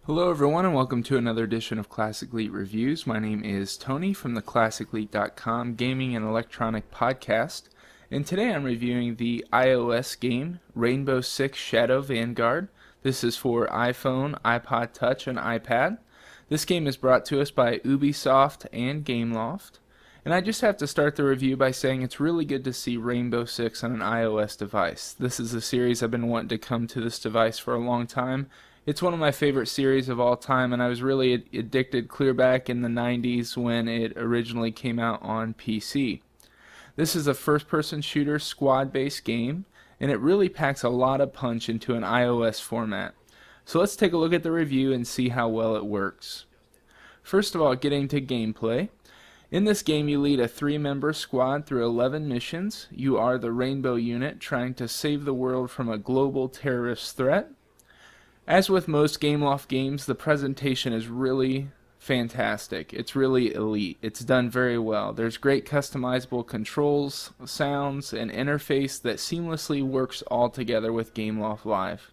Hello everyone and welcome to another edition of Classic Elite Reviews. My name is Tony from the ClassicElite.com gaming and electronic podcast, and today I'm reviewing the iOS game Rainbow Six Shadow Vanguard. This is for iPhone, iPod Touch, and iPad. This game is brought to us by Ubisoft and Gameloft, and I just have to start the review by saying it's really good to see Rainbow Six on an iOS device. This is a series I've been wanting to come to this device for a long time. It's one of my favorite series of all time, and I was really addicted clear back in the 90s when it originally came out on PC. This is a first-person shooter squad-based game, and it really packs a lot of punch into an iOS format. So let's take a look at the review and see how well it works. First of all, getting to gameplay. In this game, you lead a 3-member squad through 11 missions. You are the Rainbow Unit, trying to save the world from a global terrorist threat. As with most Gameloft games, the presentation is really fantastic. It's really elite. It's done very well. There's great customizable controls, sounds, and interface that seamlessly works all together with Gameloft Live.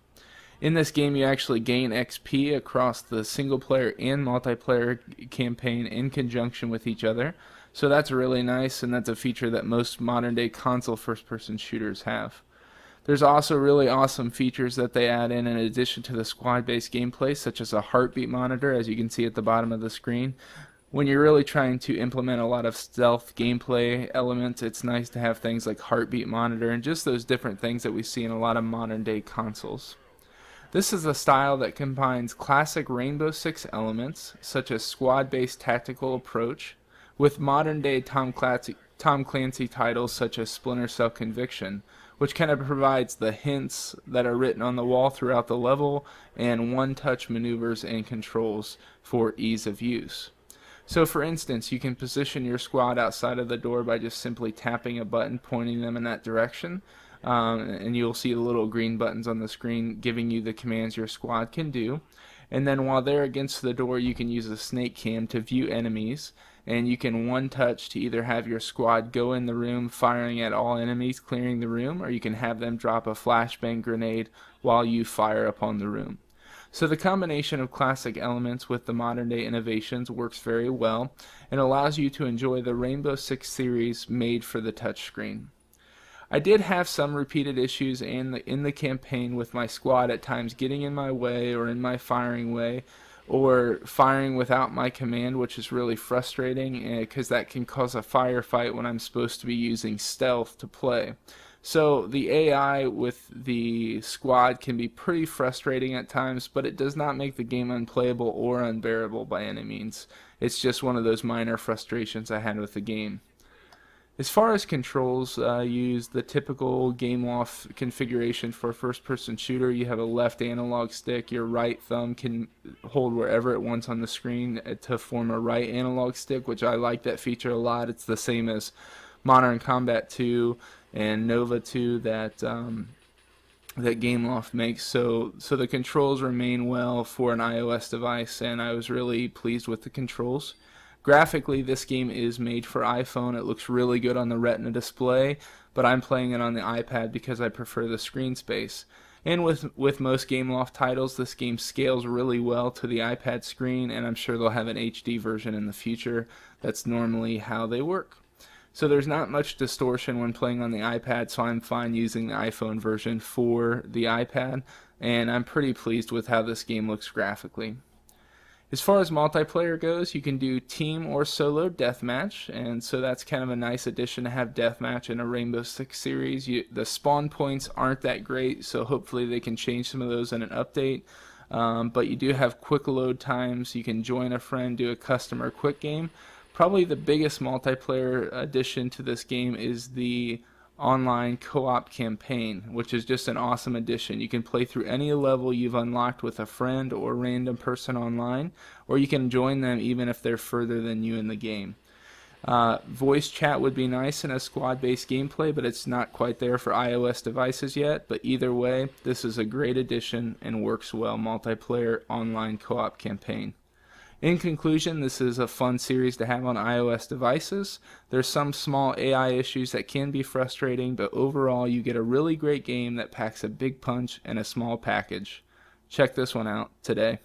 In this game, you actually gain XP across the single-player and multiplayer campaign in conjunction with each other, so that's really nice, and that's a feature that most modern-day console first-person shooters have. There's also really awesome features that they add in addition to the squad-based gameplay, such as a heartbeat monitor, as you can see at the bottom of the screen. When you're really trying to implement a lot of stealth gameplay elements, it's nice to have things like heartbeat monitor and just those different things that we see in a lot of modern-day consoles. This is a style that combines classic Rainbow Six elements, such as squad-based tactical approach, with modern-day Tom Clancy titles such as Splinter Cell Conviction, which kind of provides the hints that are written on the wall throughout the level and one-touch maneuvers and controls for ease of use. So for instance, you can position your squad outside of the door by just simply tapping a button pointing them in that direction, and you'll see the little green buttons on the screen giving you the commands your squad can do. And then while they're against the door, you can use a snake cam to view enemies, and you can one touch to either have your squad go in the room firing at all enemies clearing the room, or you can have them drop a flashbang grenade while you fire upon the room. So the combination of classic elements with the modern day innovations works very well and allows you to enjoy the Rainbow Six series made for the touchscreen. I did have some repeated issues in the campaign with my squad at times getting in my way or in my firing way, or firing without my command, which is really frustrating because that can cause a firefight when I'm supposed to be using stealth to play. So the AI with the squad can be pretty frustrating at times, but it does not make the game unplayable or unbearable by any means. It's just one of those minor frustrations I had with the game. As far as controls, use the typical Gameloft configuration for a first-person shooter. You have a left analog stick. Your right thumb can hold wherever it wants on the screen to form a right analog stick, which I like that feature a lot. It's the same as Modern Combat 2 and Nova 2 that Gameloft makes. So the controls remain well for an iOS device, and I was really pleased with the controls. Graphically, this game is made for iPhone. It looks really good on the Retina display, but I'm playing it on the iPad because I prefer the screen space. And with most Gameloft titles, this game scales really well to the iPad screen, and I'm sure they'll have an HD version in the future. That's normally how they work. So there's not much distortion when playing on the iPad, so I'm fine using the iPhone version for the iPad, and I'm pretty pleased with how this game looks graphically. As far as multiplayer goes, you can do team or solo deathmatch, and so that's kind of a nice addition to have deathmatch in a Rainbow Six series. The spawn points aren't that great, so hopefully they can change some of those in an update. But you do have quick load times. You can join a friend, do a custom or quick game. Probably the biggest multiplayer addition to this game is the online co-op campaign, which is just an awesome addition. You can play through any level you've unlocked with a friend or random person online, or you can join them even if they're further than you in the game. Voice chat would be nice in a squad-based gameplay, but it's not quite there for iOS devices yet. But either way, this is a great addition and works well multiplayer online co-op campaign. In conclusion, this is a fun series to have on iOS devices. There's some small AI issues that can be frustrating, but overall you get a really great game that packs a big punch in a small package. Check this one out today.